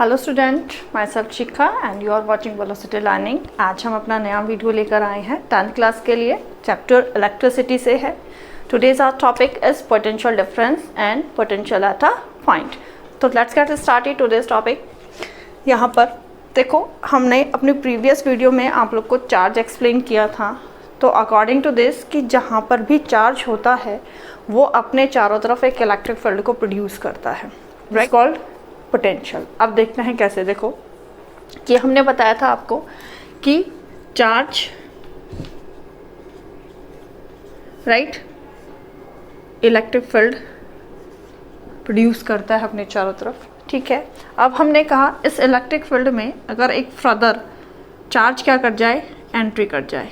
Hello student, myself Shikha and you are watching velocity learning. आज हम अपना नया वीडियो लेकर आए हैं 10th क्लास के लिए। चैप्टर इलेक्ट्रिसिटी से है। Today's our topic is potential difference and potential at a point. तो let's get started today's topic. यहाँ पर देखो, हमने अपनी प्रीवियस वीडियो में आप लोग को चार्ज एक्सप्लेन किया था। तो अकॉर्डिंग टू दिस कि जहाँ पर भी चार्ज होता है वो अपने चारों तरफ एक इलेक्ट्रिक फील्ड को प्रोड्यूस करता है, राइट, कॉल्ड पोटेंशियल। अब देखते हैं कैसे। देखो कि हमने बताया था आपको कि charge, right, electric field produce करता है अपने चारों तरफ, ठीक है। अब हमने कहा इस इलेक्ट्रिक फील्ड में अगर एक फर्दर चार्ज क्या कर जाए, एंट्री कर जाए,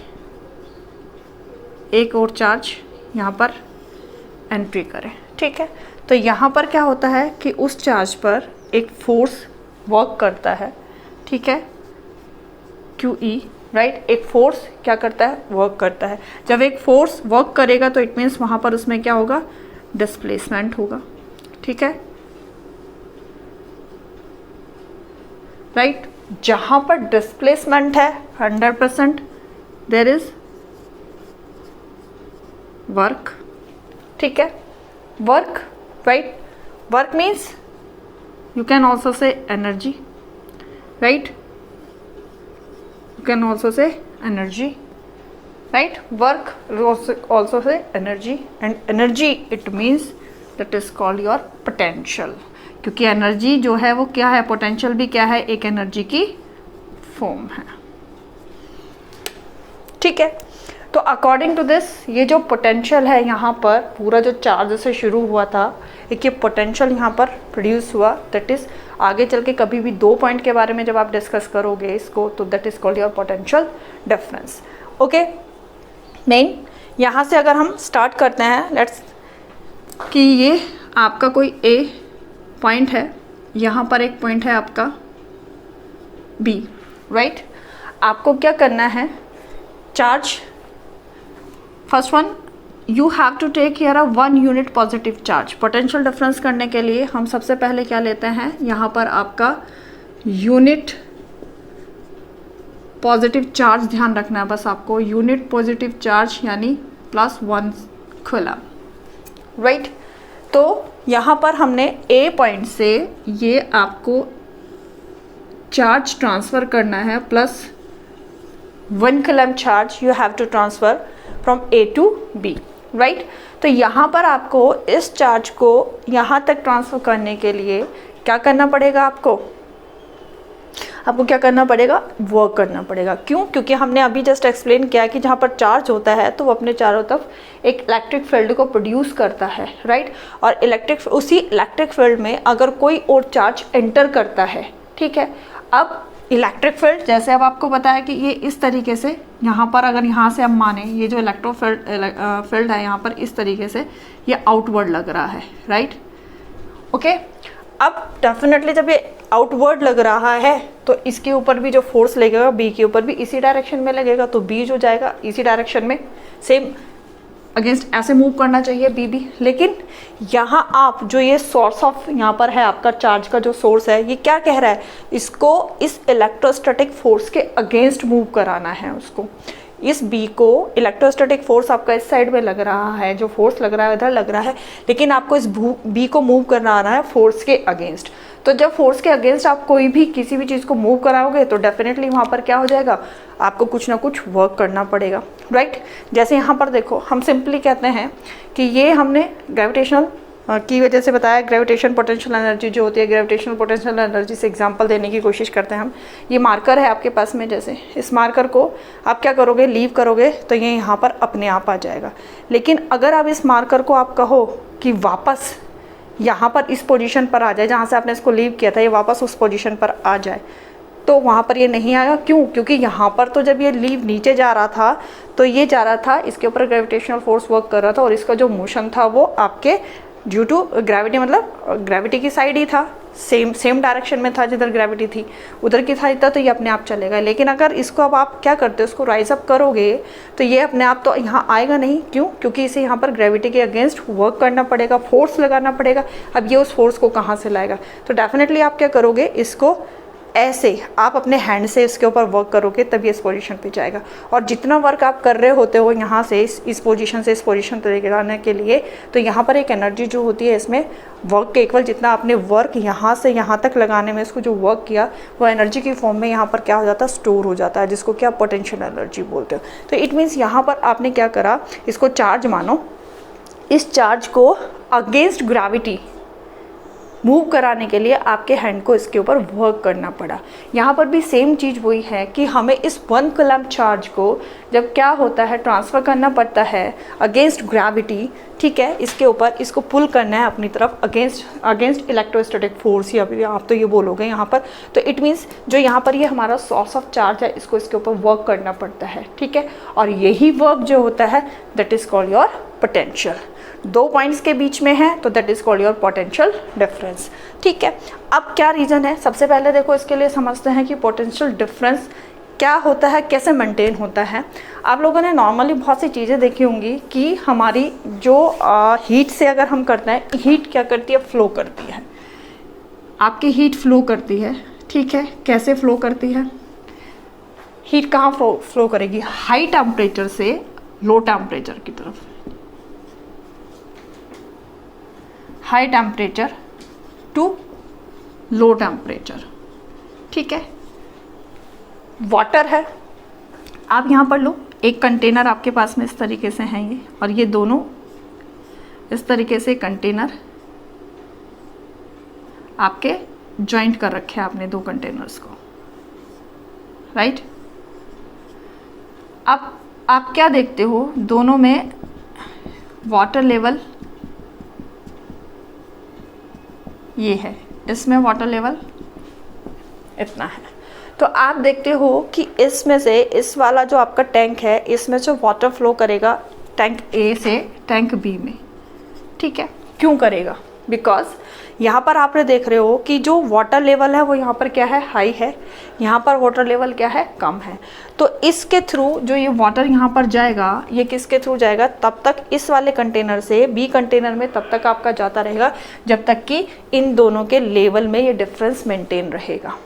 एक और चार्ज यहाँ पर एंट्री करें, ठीक है। तो यहाँ पर क्या होता है कि उस चार्ज पर एक फोर्स वर्क करता है, ठीक है, QE, राइट। एक फोर्स क्या करता है, वर्क करता है। जब एक फोर्स वर्क करेगा तो इट मीन्स वहाँ पर उसमें क्या होगा, डिस्प्लेसमेंट होगा, ठीक है, राइट। जहाँ पर डिस्प्लेसमेंट है 100% देयर इज वर्क, ठीक है। Work, right. Work means you can also say energy, right, you can also say energy, right. Work also say energy, and energy it means that is called your potential, क्योंकि energy जो है वो क्या है, potential भी क्या है, एक एनर्जी की फॉर्म है, ठीक है। तो अकॉर्डिंग टू दिस ये जो पोटेंशियल है यहाँ पर, पूरा जो चार्ज से शुरू हुआ था, एक ये पोटेंशियल यहाँ पर प्रोड्यूस हुआ, दैट इज़ आगे चल के कभी भी दो पॉइंट के बारे में जब आप डिस्कस करोगे इसको, तो that is called your potential difference, okay. Main यहाँ से अगर हम स्टार्ट करते हैं, लेट्स कि ये आपका कोई ए पॉइंट है, यहाँ पर एक पॉइंट है आपका बी, राइट। आपको क्या करना है, charge first one you have to take care of 1 unit positive charge. Potential difference करने के लिए हम सबसे पहले क्या लेते हैं, यहाँ पर आपका यूनिट पॉजिटिव चार्ज ध्यान रखना है बस आपको, यूनिट पॉजिटिव चार्ज यानी +1 कूलम, राइट। तो यहाँ पर हमने ए पॉइंट से ये आपको चार्ज ट्रांसफ़र करना है, +1 coulomb charge you have to transfer from A to B, right. तो यहाँ पर आपको इस चार्ज को यहाँ तक ट्रांसफ़र करने के लिए क्या करना पड़ेगा, आपको क्या करना पड़ेगा, वर्क करना पड़ेगा। क्यों? क्योंकि हमने अभी जस्ट एक्सप्लेन किया कि जहाँ पर चार्ज होता है तो वो अपने चारों तरफ एक इलेक्ट्रिक फील्ड को प्रोड्यूस करता है, राइट। और उसी इलेक्ट्रिक फील्ड में अगर कोई और चार्ज एंटर करता है, ठीक है। अब इलेक्ट्रिक फील्ड जैसे अब आपको पता है कि ये इस तरीके से यहाँ पर, अगर यहाँ से हम माने ये जो इलेक्ट्रो फील्ड है यहाँ पर इस तरीके से ये आउटवर्ड लग रहा है, राइट, ओके। अब डेफिनेटली जब ये आउटवर्ड लग रहा है तो इसके ऊपर भी जो फोर्स लगेगा बी के ऊपर भी इसी डायरेक्शन में लगेगा, तो बी जो जाएगा इसी डायरेक्शन में सेम अगेंस्ट ऐसे मूव करना चाहिए बी भी। लेकिन यहाँ आप जो ये सोर्स ऑफ यहाँ पर है आपका चार्ज का जो सोर्स है, ये क्या कह रहा है, इसको इस इलेक्ट्रोस्टैटिक फोर्स के अगेंस्ट मूव कराना है उसको। इस बी को इलेक्ट्रोस्टैटिक फोर्स आपका इस साइड में लग रहा है, जो फोर्स लग रहा है इधर लग रहा है, लेकिन आपको इस बी को मूव करना आना है फोर्स के अगेंस्ट। तो जब फोर्स के अगेंस्ट आप कोई भी किसी भी चीज़ को मूव कराओगे तो डेफिनेटली वहाँ पर क्या हो जाएगा, आपको कुछ ना कुछ वर्क करना पड़ेगा, राइट। जैसे यहाँ पर देखो, हम सिंपली कहते हैं कि ये हमने ग्रेविटेशनल की वजह से बताया, ग्रेविटेशन पोटेंशियल एनर्जी जो होती है, ग्रेविटेशनल पोटेंशियल एनर्जी से एग्जांपल देने की कोशिश करते हैं हम। ये मार्कर है आपके पास में, जैसे इस मार्कर को आप क्या करोगे, लीव करोगे तो ये यहाँ पर अपने आप आ जाएगा। लेकिन अगर आप इस मार्कर को आप कहो कि वापस यहाँ पर इस पोजीशन पर आ जाए जहाँ से आपने इसको लीव किया था, ये वापस उस पोजीशन पर आ जाए, तो वहाँ पर ये नहीं आएगा। क्यों? क्योंकि यहाँ पर तो जब ये लीव नीचे जा रहा था तो ये जा रहा था, इसके ऊपर ग्रेविटेशनल फोर्स वर्क कर रहा था और इसका जो मोशन था वो आपके ड्यू टू ग्रेविटी, मतलब ग्रेविटी की साइड ही था, सेम डायरेक्शन में था जिधर ग्रेविटी थी, उधर की साइड था, तो ये अपने आप चलेगा। लेकिन अगर इसको अब आप क्या करते हो, इसको राइज अप करोगे तो ये अपने आप तो यहाँ आएगा नहीं। क्यों? क्योंकि इसे यहाँ पर ग्रेविटी के अगेंस्ट वर्क करना पड़ेगा, फोर्स लगाना पड़ेगा। अब ये उस फोर्स को कहाँ से लाएगा? तो डेफिनेटली आप क्या करोगे, इसको ऐसे आप अपने हैंड से इसके ऊपर वर्क करोगे तभी इस पोजीशन पे जाएगा। और जितना वर्क आप कर रहे होते हो यहाँ से इस पोजीशन से इस पोजीशन पे जाने के लिए, तो यहाँ पर एक एनर्जी जो होती है इसमें वर्क के इक्वल, जितना आपने वर्क यहाँ से यहाँ तक लगाने में इसको जो वर्क किया वो एनर्जी की फॉर्म में यहाँ पर क्या हो जाता है, स्टोर हो जाता है, जिसको क्या पोटेंशियल एनर्जी बोलते हो। तो इट मीन्स यहाँ पर आपने क्या करा, इसको चार्ज मानो, इस चार्ज को अगेंस्ट ग्रेविटी मूव कराने के लिए आपके हैंड को इसके ऊपर वर्क करना पड़ा। यहाँ पर भी सेम चीज़ वही है कि हमें इस 1 कूलम्ब चार्ज को जब क्या होता है, ट्रांसफ़र करना पड़ता है अगेंस्ट ग्रेविटी, ठीक है, इसके ऊपर इसको पुल करना है अपनी तरफ अगेंस्ट इलेक्ट्रोस्टैटिक फोर्स, या आप तो ये बोलोगे यहाँ पर। तो इट मीन्स जो यहाँ पर ये हमारा सोर्स ऑफ चार्ज है, इसको इसके ऊपर वर्क करना पड़ता है, ठीक है। और यही वर्क जो होता है that is called your potential. 2 points के बीच में है तो that is called your potential difference, ठीक है। अब क्या रीज़न है, सबसे पहले देखो इसके लिए समझते हैं कि पोटेंशियल डिफरेंस क्या होता है, कैसे मेंटेन होता है। आप लोगों ने नॉर्मली बहुत सी चीज़ें देखी होंगी कि हमारी जो हीट से अगर हम करते हैं, हीट क्या करती है, फ्लो करती है। आपकी हीट फ्लो करती है, ठीक है। कैसे फ्लो करती है, हीट कहाँ फ्लो करेगी, हाई टेम्परेचर से लो टेम्परेचर की तरफ, high temperature to low temperature, ठीक है। वाटर है, आप यहाँ पर लो, एक कंटेनर आपके पास में इस तरीके से हैं ये, और ये दोनों इस तरीके से कंटेनर आपके जॉइंट कर रखे हैं आपने 2 कंटेनर्स को, राइट। अब आप क्या देखते हो, दोनों में वाटर लेवल ये है, इसमें वाटर लेवल इतना है। तो आप देखते हो कि इसमें से इस वाला जो आपका टैंक है, इसमें से वाटर फ्लो करेगा टैंक ए से टैंक बी में, ठीक है। क्यों करेगा, बिकॉज यहाँ पर आप देख रहे हो कि जो वाटर लेवल है वो यहाँ पर क्या है, हाई है, यहाँ पर वाटर लेवल क्या है, कम है। तो इसके थ्रू जो ये वाटर यहाँ पर जाएगा, ये किसके थ्रू जाएगा, तब तक इस वाले कंटेनर से बी कंटेनर में तब तक आपका जाता रहेगा जब तक कि इन दोनों के लेवल में ये डिफरेंस मेंटेन रहेगा,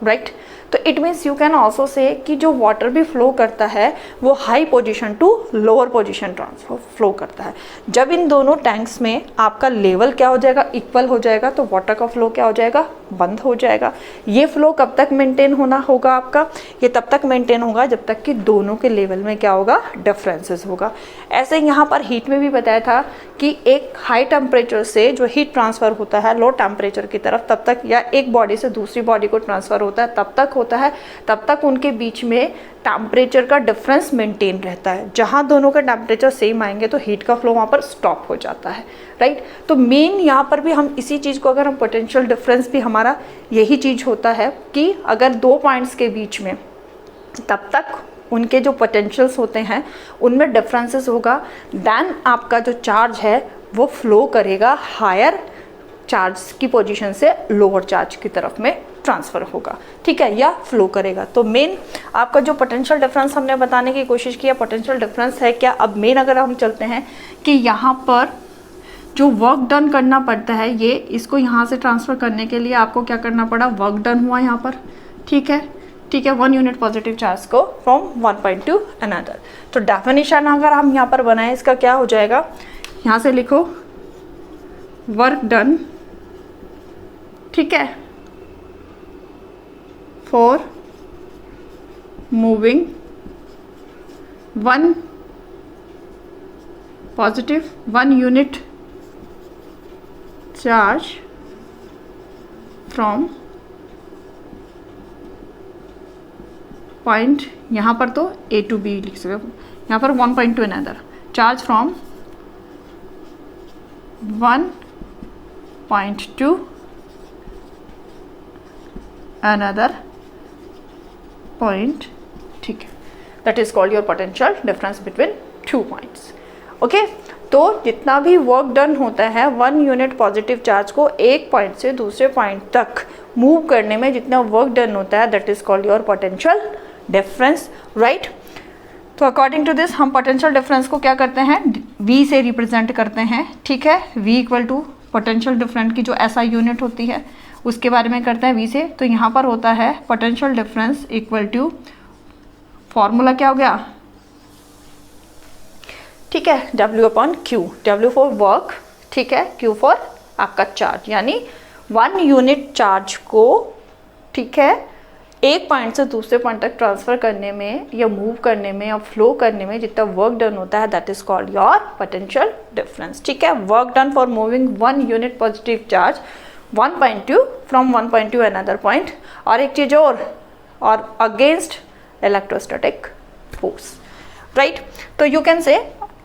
राइट। तो it means you can also say कि जो वाटर भी फ्लो करता है वो high position to lower position transfer flow करता है। जब इन दोनों टैंक्स में आपका लेवल क्या हो जाएगा, इक्वल हो जाएगा, तो वाटर का फ्लो क्या हो जाएगा, बंद हो जाएगा। ये फ्लो कब तक मेंटेन होना होगा आपका, ये तब तक मेंटेन होगा जब तक कि दोनों के लेवल में क्या होगा, डिफरेंसेस होगा। ऐसे यहाँ पर हीट में भी बताया था कि एक हाई टेम्परेचर से जो हीट ट्रांसफ़र होता है लो टेम्परेचर की तरफ, तब तक, या एक बॉडी से दूसरी बॉडी को ट्रांसफ़र होता है तब तक होता है, तब तक उनके बीच में टेम्परेचर का डिफरेंस मेंटेन रहता है। जहाँ दोनों का टेम्परेचर सेम आएंगे तो हीट का फ्लो वहाँ पर स्टॉप हो जाता है, राइट। तो मेन यहाँ पर भी हम इसी चीज़ को, अगर हम पोटेंशियल डिफरेंस भी हमारा यही चीज़ होता है कि अगर 2 पॉइंट्स के बीच में तब तक उनके जो पोटेंशियल्स होते हैं उनमें डिफरेंसेस होगा, देन आपका जो चार्ज है वो फ्लो करेगा हायर चार्ज की पोजीशन से लोअर चार्ज की तरफ में ट्रांसफ़र होगा, ठीक है, या फ्लो करेगा। तो मेन आपका जो पोटेंशियल डिफरेंस हमने बताने की कोशिश की है, पोटेंशियल डिफरेंस है क्या। अब मेन अगर हम चलते हैं कि यहाँ पर जो वर्क डन करना पड़ता है, ये इसको यहाँ से ट्रांसफ़र करने के लिए आपको क्या करना पड़ा, वर्क डन हुआ यहाँ पर, ठीक है, ठीक है, 1 यूनिट पॉजिटिव चार्ज को फ्रॉम 1 पॉइंट टू अनदर। तो डेफिनेशन अगर हम यहाँ पर बनाएं, इसका क्या हो जाएगा, यहाँ से लिखो वर्क डन, ठीक है, for moving 1 positive 1 unit charge from point, यहाँ पर तो ए टू बी लिख सकते हो, यहाँ पर 1 point to another, charge from 1 point to another point, ठीक है, that is called your potential difference between 2 points, okay. तो जितना भी वर्क डन होता है 1 यूनिट पॉजिटिव चार्ज को एक पॉइंट से दूसरे पॉइंट तक मूव करने में जितना वर्क डन होता है that is called your potential difference, right. तो अकॉर्डिंग टू दिस हम पोटेंशियल डिफरेंस को क्या करते हैं, V से रिप्रेजेंट करते हैं, ठीक है। V equal to potential difference की जो SI यूनिट होती है उसके बारे में करते हैं V से। तो यहाँ पर होता है potential difference equal to, formula क्या हो गया, ठीक है, W upon Q, W for work, ठीक है, Q फॉर आपका चार्ज, यानी 1 यूनिट चार्ज को, ठीक है, एक पॉइंट से दूसरे पॉइंट तक ट्रांसफ़र करने में या मूव करने में या फ्लो करने में जितना वर्क डन होता है that is called your potential difference, ठीक है। Work done for moving 1 unit positive charge 1 point to from 1 point to another point, और एक चीज़ और अगेंस्ट इलेक्ट्रोस्टैटिक फोर्स, राइट। तो you can say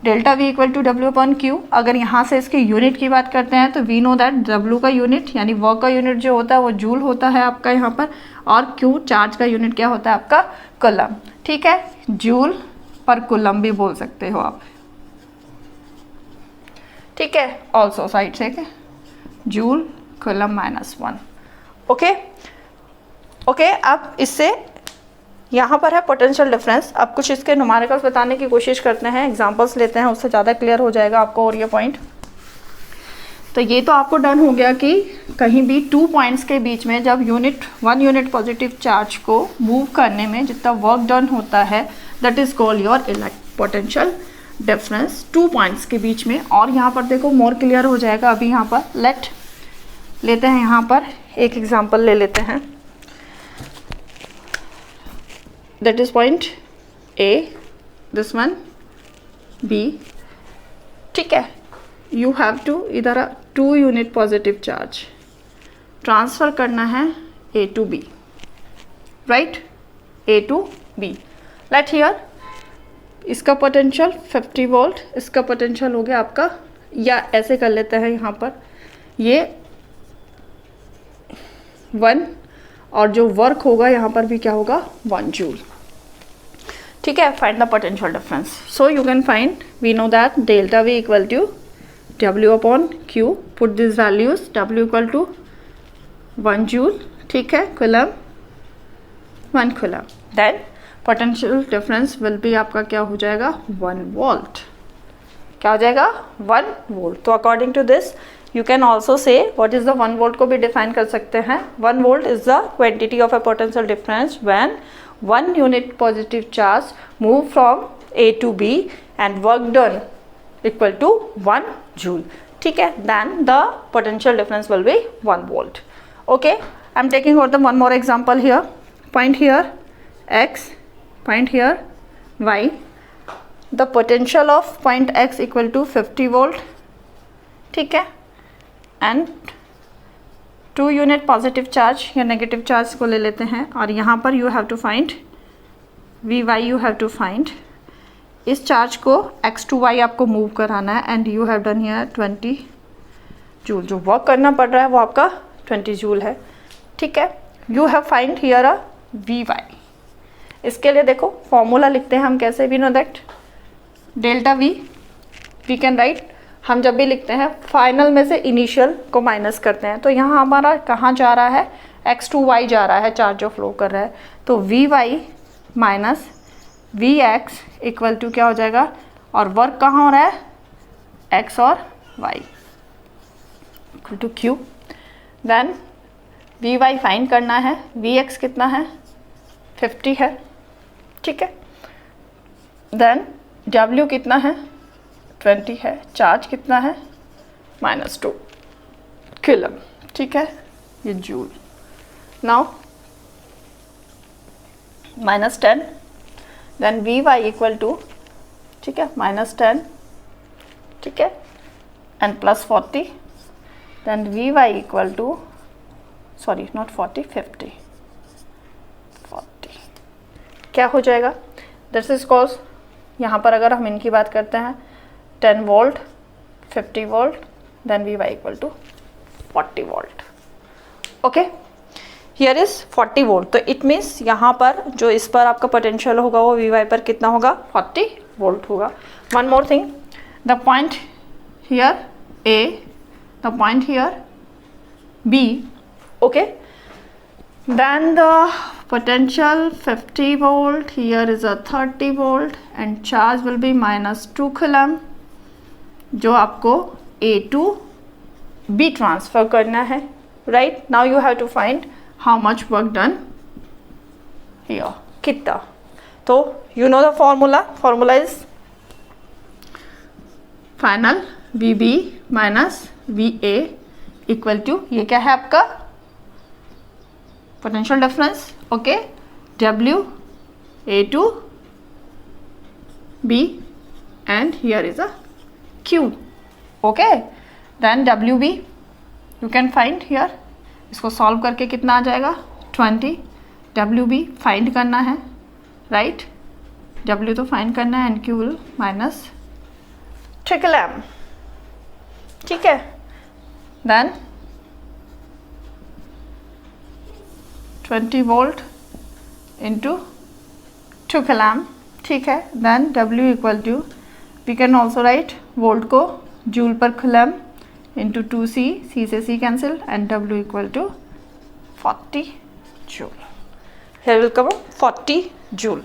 delta V equal to W upon Q। अगर यहाँ से इसकी यूनिट की बात करते हैं तो वी नो दैट W का यूनिट यानी वर्क का यूनिट जो होता है वो जूल होता है आपका यहाँ पर, और Q चार्ज का यूनिट क्या होता है आपका, कूलम, ठीक है, जूल पर कूलम भी बोल सकते हो आप, ठीक है। ऑल्सो साइड से जूल कूलम -1, ओके ओके। अब इससे यहाँ पर है पोटेंशियल डिफरेंस। अब कुछ इसके न्यूमेरिकल्स बताने की कोशिश करते हैं, एग्जांपल्स लेते हैं, उससे ज़्यादा क्लियर हो जाएगा आपको और ये पॉइंट। तो ये तो आपको डन हो गया कि कहीं भी 2 पॉइंट्स के बीच में जब 1 यूनिट पॉजिटिव चार्ज को मूव करने में जितना वर्क डन होता है that is called your potential difference 2 points के बीच में। और यहाँ पर देखो मोर क्लियर हो जाएगा। अभी यहाँ पर लेते हैं, यहाँ पर एक एग्जाम्पल ले लेते हैं, that is point A, this one B, ठीक है। you have to इधर 2 यूनिट पॉजिटिव चार्ज ट्रांसफ़र करना है A to B, right, A to B। Let here इसका पोटेंशियल 50 वोल्ट, इसका पोटेंशियल हो गया आपका, या ऐसे कर लेते हैं यहाँ पर ये 1, और जो वर्क होगा यहाँ पर भी क्या होगा 1 जूल, ठीक है। Find the potential difference. So you can find, we know that delta V equal to W upon Q, put this values, W equal to 1 joule, ठीक है, coulomb 1 coulomb, then potential difference will be आपका क्या हो जाएगा 1 volt, क्या हो जाएगा 1 volt. तो according to this you can also say what is the 1 volt को भी define कर सकते हैं। 1 volt is the quantity of a potential difference when 1 unit positive charge move from A to B and work done equal to 1 joule, ठीक है, then the potential difference will be 1 volt, okay। I'm taking out the one more example here, point here X, point here Y, the potential of point X equal to 50 volt, ठीक है, and 2 unit positive charge या negative charge को ले लेते हैं, और यहाँ पर you have to find Vy, you have to find इस चार्ज को X to Y आपको मूव कराना है, and you have done here 20 joule, जो वर्क करना पड़ रहा है वो आपका 20 जूल है, ठीक है। You have find here a Vy। इसके लिए देखो फॉर्मूला लिखते हैं हम कैसे, we know that delta V we can write, हम जब भी लिखते हैं फाइनल में से इनिशियल को माइनस करते हैं, तो यहाँ हमारा कहाँ जा रहा है, X to Y जा रहा है, चार्ज जो फ्लो कर रहा है, तो Vy minus Vx equal to क्या हो जाएगा, और वर्क कहाँ हो रहा है X और Y equal to Q, then Vy find करना है, Vx कितना है 50 है, ठीक है, देन W कितना है 20 है, चार्ज कितना है -2 कूलम, ठीक है, ये joule. Now -10, then Vy equal to, ठीक है, -10, ठीक है, and +40, then Vy equal to, sorry not 40, 50, 40 क्या हो जाएगा, दिस इज कॉज, यहाँ पर अगर हम इनकी बात करते हैं 10 volt, 50 volt, then Vy equal to 40 volt, okay. Here is 40 volt, तो इट मीन्स यहाँ पर जो इस पर आपका पोटेंशियल होगा वो Vy पर कितना होगा 40 वोल्ट होगा। One more thing, the point here A, the point here B, okay. Then the potential 50 volt, here is a 30 volt and charge will be -2 coulomb, जो आपको A to B ट्रांसफर करना है, right? Now you have to find how much work done here, कितना. तो you know the formula is final VB minus VA equal to, ये क्या है आपका potential difference, okay, W A to B and here is a Q, okay. Then WB you can find here, इसको solve करके कितना आ जाएगा 20. WB find करना है, राइट, W तो फाइंड करना है and Q will minus trickle M, ठीक है. देन 20 volt into 2 coulomb, ठीक है. Then W equal to, we can also write volt को जूल पर coulomb इंटू 2C, C से C cancel and W equal to 40 joule. Here will come 40 joule,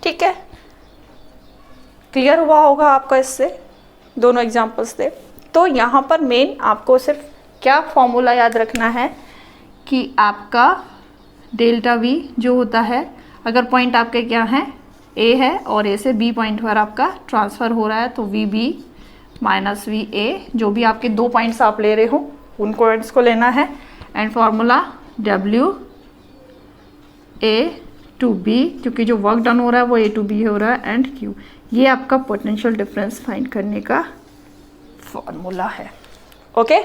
ठीक है. Clear हुआ होगा आपका इससे, दोनों एग्जांपल्स से. तो यहाँ पर मेन आपको सिर्फ क्या फॉर्मूला याद रखना है कि आपका डेल्टा V जो होता है, अगर पॉइंट आपके क्या हैं A है और A से B पॉइंट पर आपका ट्रांसफ़र हो रहा है, तो VB माइनस VA, जो भी आपके दो पॉइंट्स आप ले रहे हो उन पॉइंट्स को लेना है, and formula W A to B, क्योंकि जो वर्क डन हो रहा है वो A to B हो रहा है, एंड Q. ये आपका पोटेंशियल डिफरेंस फाइंड करने का फॉर्मूला है, ओके.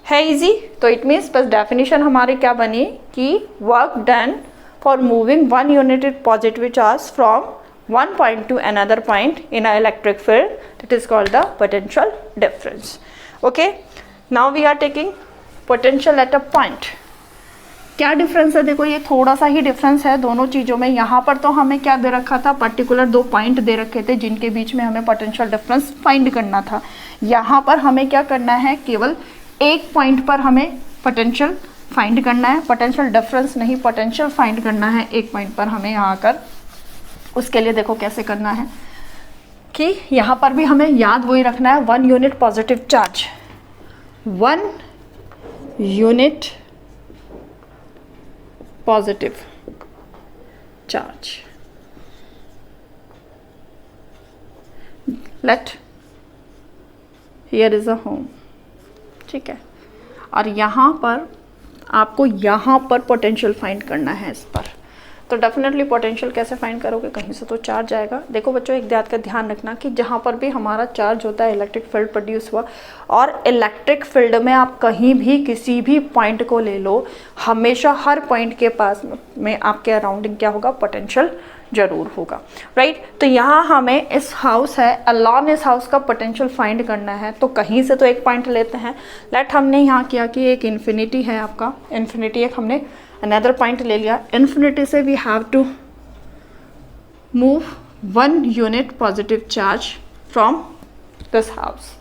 है इजी. तो इट मीन्स बस डेफिनेशन हमारी क्या बनी कि work done for moving one unit positive charge from one point to another point in a electric field, that is called the potential difference, okay. Now we are taking potential at a point. क्या difference है, देखो ये थोड़ा सा ही difference है दोनों चीज़ों में. यहाँ पर तो हमें क्या दे रखा था, पर्टिकुलर दो पॉइंट दे रखे थे जिनके बीच में हमें पोटेंशियल डिफरेंस फाइंड करना था. यहाँ पर हमें क्या करना है, केवल एक पॉइंट पर हमें पोटेंशियल फाइंड करना है, पोटेंशियल डिफरेंस नहीं, पोटेंशियल फाइंड करना है एक पॉइंट पर हमें यहाँ आकर. उसके लिए देखो कैसे करना है कि यहाँ पर भी हमें याद वही रखना है, 1 unit positive charge, 1 unit positive charge. Let here is a home, ठीक है. और यहाँ पर आपको यहाँ पर पोटेंशियल फाइंड करना है इस पर. तो डेफिनेटली पोटेंशियल कैसे फाइंड करोगे, कहीं से तो चार्ज आएगा. देखो बच्चों, एक बात का ध्यान रखना कि जहाँ पर भी हमारा चार्ज होता है, इलेक्ट्रिक फील्ड प्रोड्यूस हुआ, और इलेक्ट्रिक फील्ड में आप कहीं भी किसी भी पॉइंट को ले लो, हमेशा हर पॉइंट के पास में आपके अराउंडिंग क्या होगा, पोटेंशियल जरूर होगा, राइट. तो यहाँ हमें इस हाउस है, अलॉन इस हाउस का पोटेंशियल फाइंड करना है. तो कहीं से तो एक पॉइंट लेते हैं. लेट हमने यहाँ किया कि एक इन्फिनिटी है आपका, इन्फिनिटी एक हमने अनदर पॉइंट ले लिया. इन्फिनिटी से we have to move 1 unit positive charge from this house,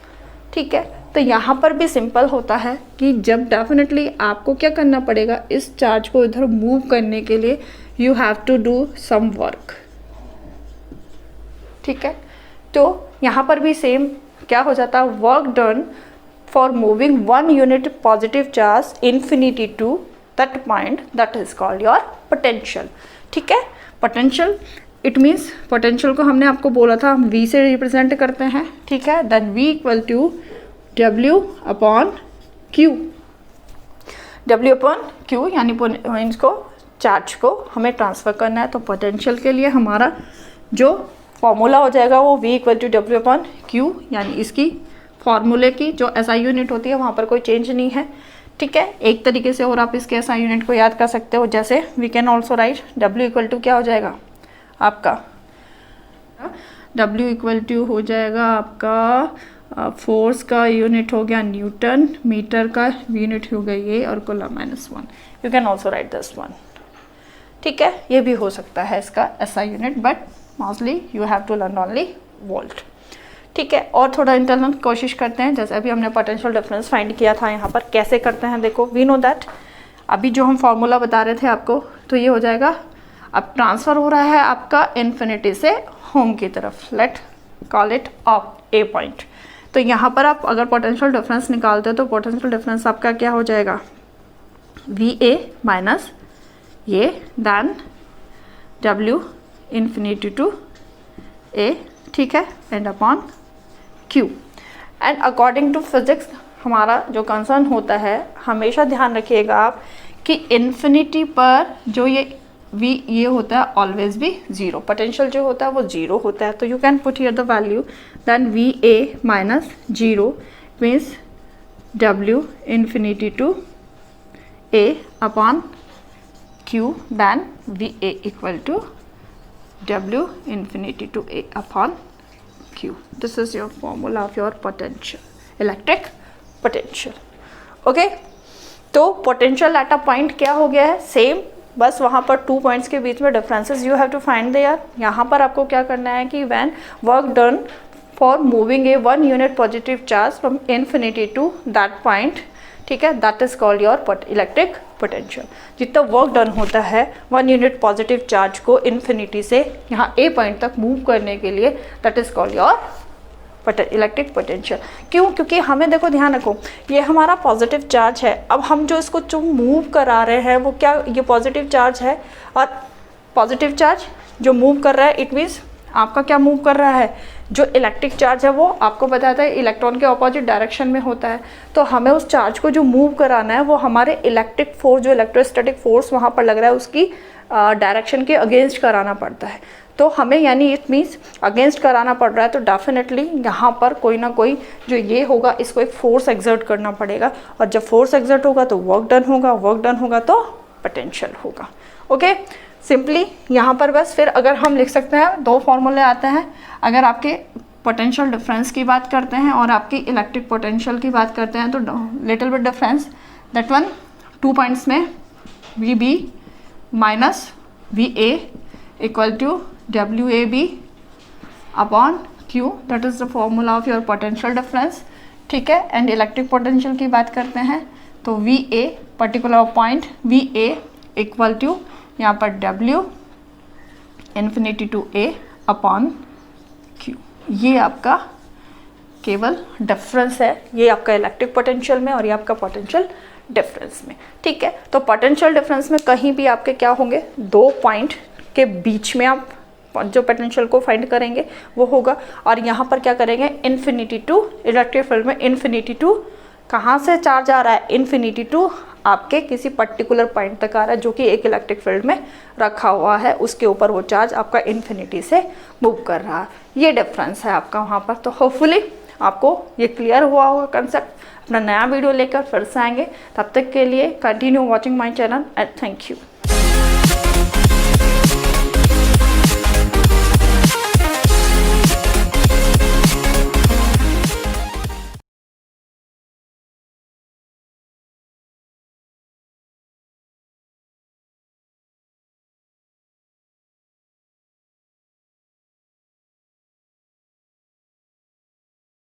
ठीक है. तो यहाँ पर भी सिंपल होता है कि जब डेफिनेटली आपको क्या करना पड़ेगा, इस चार्ज को इधर मूव करने के लिए you have to do some work, ठीक है. तो यहाँ पर भी सेम क्या हो जाता है, work done for moving 1 unit positive charge infinity to that point, that is called your potential, ठीक है. पोटेंशियल इट मीन्स पोटेंशियल को हमने आपको बोला था हम V से रिप्रेजेंट करते हैं, ठीक है. Then V equal to W upon Q, W upon Q यानी इसको चार्ज को हमें ट्रांसफ़र करना है. तो पोटेंशियल के लिए हमारा जो फॉर्मूला हो जाएगा वो V equal to W upon Q, यानी इसकी फॉर्मूले की जो SI यूनिट होती है वहाँ पर कोई चेंज नहीं है, ठीक है. एक तरीके से और आप इसके SI यूनिट को याद कर सकते हो, जैसे we can also write W equal to क्या हो जाएगा आपका, W इक्वल टू हो जाएगा आपका फोर्स का यूनिट हो गया न्यूटन, मीटर का यूनिट हो गया ये, और coulomb -1. You can also write this one, ठीक है. ये भी हो सकता है इसका SI unit, but mostly you have to learn only volt, ठीक है, और थोड़ा इंटरनल कोशिश करते हैं, जैसे अभी हमने पोटेंशियल डिफरेंस फाइंड किया था यहाँ पर, कैसे करते हैं देखो, वी नो दैट अभी जो हम फॉर्मूला बता रहे थे आपको, तो ये हो जाएगा, अब ट्रांसफ़र हो रहा है आपका इन्फिनिटी से होम की तरफ, let call it of A point. तो यहाँ पर आप अगर पोटेंशियल डिफरेंस निकालते हो तो पोटेंशियल डिफरेंस आपका क्या हो जाएगा, वी ए माइनस ये then W infinity to A, ठीक है, and upon Q. And according to physics हमारा जो कंसर्न होता है, हमेशा ध्यान रखिएगा आप कि इन्फिनिटी पर जो ये v ये होता है ऑलवेज भी ज़ीरो, पोटेंशियल जो होता है वो ज़ीरो होता है। तो you can put here the value then V A minus zero means w infinity to a upon q then V A equal to w infinity to a upon q. This is your formula of your potential, electric potential. Okay, तो potential at a point क्या हो गया है, same, बस वहाँ पर 2 points के बीच में differences you have to find there. यहाँ पर आपको क्या करना है कि when work done for moving a 1 unit positive charge from infinity to that point, ठीक है, that is called your electric potential. जितना वर्क डन होता है 1 यूनिट पॉजिटिव चार्ज को इन्फिनिटी से यहाँ ए पॉइंट तक मूव करने के लिए, that is called your electric potential. क्यों? क्योंकि हमें देखो, ध्यान रखो, ये हमारा पॉजिटिव चार्ज है, अब हम जो इसको जो मूव करा रहे हैं वो क्या, ये पॉजिटिव चार्ज है, और पॉजिटिव चार्ज जो मूव कर रहा है इट मीन्स आपका क्या मूव कर रहा है, जो इलेक्ट्रिक चार्ज है वो आपको बताता है इलेक्ट्रॉन के ऑपोजिट डायरेक्शन में होता है। तो हमें उस चार्ज को जो मूव कराना है वो हमारे इलेक्ट्रिक फोर्स, जो इलेक्ट्रोस्टैटिक फोर्स वहाँ पर लग रहा है उसकी डायरेक्शन के अगेंस्ट कराना पड़ता है। तो हमें यानी इट मीन्स अगेंस्ट कराना पड़ रहा है, तो डेफिनेटली यहाँ पर कोई ना कोई जो ये होगा इसको एक फोर्स एक्सर्ट करना पड़ेगा, और जब फोर्स एक्सर्ट होगा तो वर्क डन होगा, वर्क डन होगा तो पोटेंशियल होगा। ओके, सिंपली यहाँ पर बस फिर अगर हम लिख सकते हैं, दो फॉर्मूले आते हैं, अगर आपके पोटेंशियल डिफरेंस की बात करते हैं और आपकी इलेक्ट्रिक पोटेंशियल की बात करते हैं तो little bit difference, that one 2 points में V B minus V A equal to W A B upon Q, that is the formula of your potential difference, ठीक है। एंड इलेक्ट्रिक पोटेंशियल की बात करते हैं तो V A particular point V A equal to यहाँ पर W infinity to A upon Q। ये आपका केवल डिफरेंस है, ये आपका इलेक्ट्रिक पोटेंशियल में और ये आपका पोटेंशियल डिफरेंस में, ठीक है। तो पोटेंशियल डिफरेंस में कहीं भी आपके क्या होंगे, 2 पॉइंट के बीच में आप जो पोटेंशियल को फाइंड करेंगे वो होगा, और यहाँ पर क्या करेंगे, इन्फिनिटी टू, इलेक्ट्रिक फील्ड में इन्फिनिटी टू कहाँ से चार्ज आ रहा है, इन्फिनिटी टू आपके किसी पर्टिकुलर पॉइंट तक आ रहा है जो कि एक इलेक्ट्रिक फील्ड में रखा हुआ है, उसके ऊपर वो चार्ज आपका इन्फिनिटी से मूव कर रहा है। ये डिफरेंस है आपका वहाँ पर। तो होपफुली आपको ये क्लियर हुआ होगा कंसेप्ट। अपना नया वीडियो लेकर फिर से आएंगे, तब तक के लिए continue watching my channel and thank you.